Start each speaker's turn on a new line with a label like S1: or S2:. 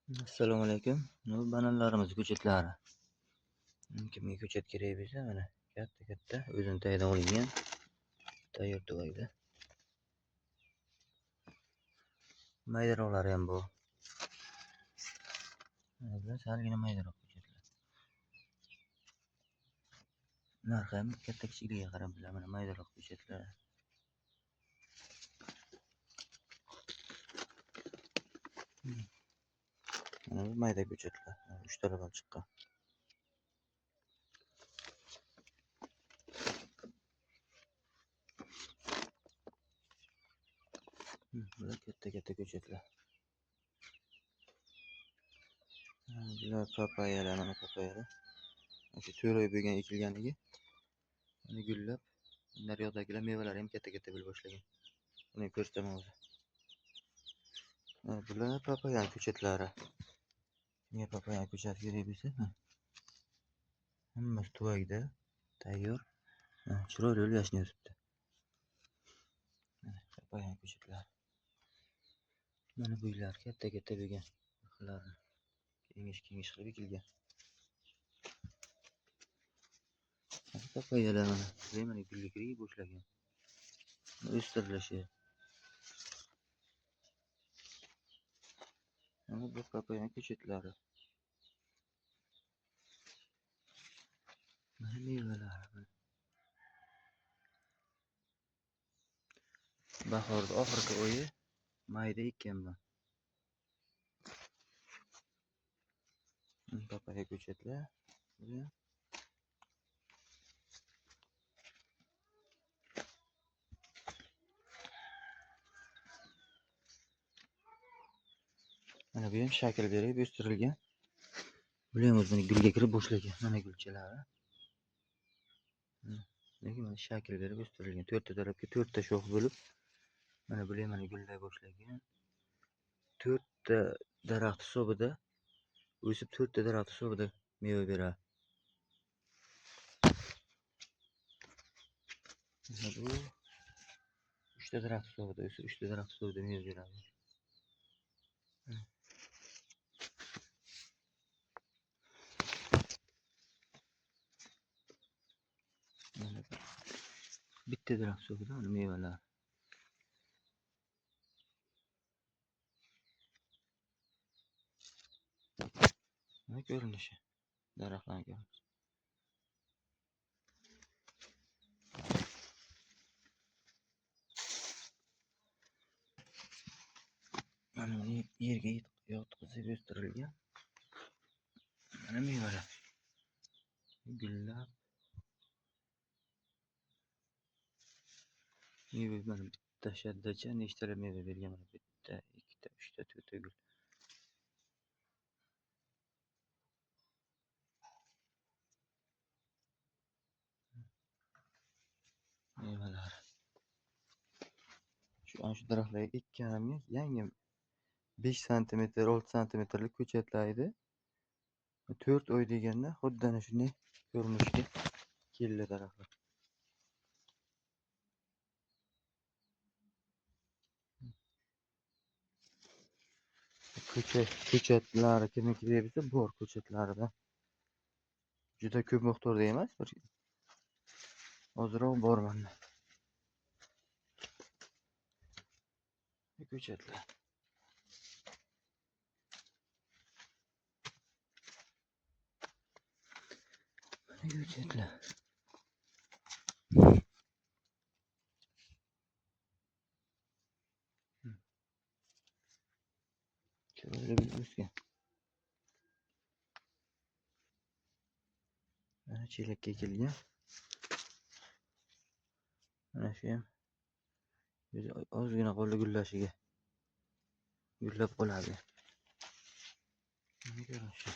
S1: Assalomu alaykum. Bananlarimiz ko'chatlari. Kimga ko'chat kerak bo'lsa, mana katta o'zini tagidan olingan tayyor tuvakda. Maydaroqlari ham bor. Mana bular salgina maydaroq ko'chatlar. Narxi ham katta kichikligiga qarab bular mana maydaroq ko'chatlar. Mana bu mayda ko'chatlar. 3 taladan chiqqan. Bular katta ko'chatlar. Bular papayalar, mana papayalar. Shu 4 oy bo'lgan ekilganiga mana gullab, naryoqdagilar mevalari ham katta bo'lib boshlagan. Buni ko'rsataman o'zi. Bular papaya ko'chatlari. Kimga papaya ko'chati kerak bo'lsa, hammasi tuvakda tayyor. Chiroyli yashnayapti. Papaya ko'chatlari. Mana bu uylar katta bo'lgan. Xillarni kengish qilib ekilgan. Papayalar mana gulga kirib boshlagan. O'stirilishi. Mana bu papaya ko'chatlari. Mana mevalar. Bahorda oxirgi oyi mayda ekkanman. Papaya ko'chatlar. Mana bu ham shakl berib o'stirilgan. Bular ham o'zini gulga kirib boshlagan. Mana gulchalari. Lekin mana shakl berib o'stirilgan. 4 ta tarafga 4 ta shox bo'lib, mana bular ham mana gullay boshlagan. 4 ta daraxt hisobida o'sib 4 ta daraxt hisobida meva beradi. Mana bu 3 ta daraxt hisobida o'sib 3 ta daraxt hisobida meva beradi. Mana bitta daraxt hisobida mana mevalar. Mana ko'rinishi. Daraxtlarni ko'ramiz. Mana uni yerga yotqizib o'stirilgan. Mana mevalar. Gullab. Meva mana bitta shaddacha nechtalar meva bergan mana bitta, ikkita, uchta, to'rtta gul. Mevalar. Shu daraxtlarga ekkanimga yangi 5 sm, 6 sm ko'chatlar edi. 4 oy deganda xuddi ana shunday ko'rinishga keldi daraxtlar. Ko'chatlari kimniki desa bor ko'chatlarida. Juda ko'p miqdorda emas, bir ozroq bor mana. Ko'chatlar. Mana ko'chatlar. Chiroyli o'sgan. Mana chelakka kelgan. Mana shu ham ozgina qoldi gullashiga. Gullab qoladi. Mana ko'rinishi.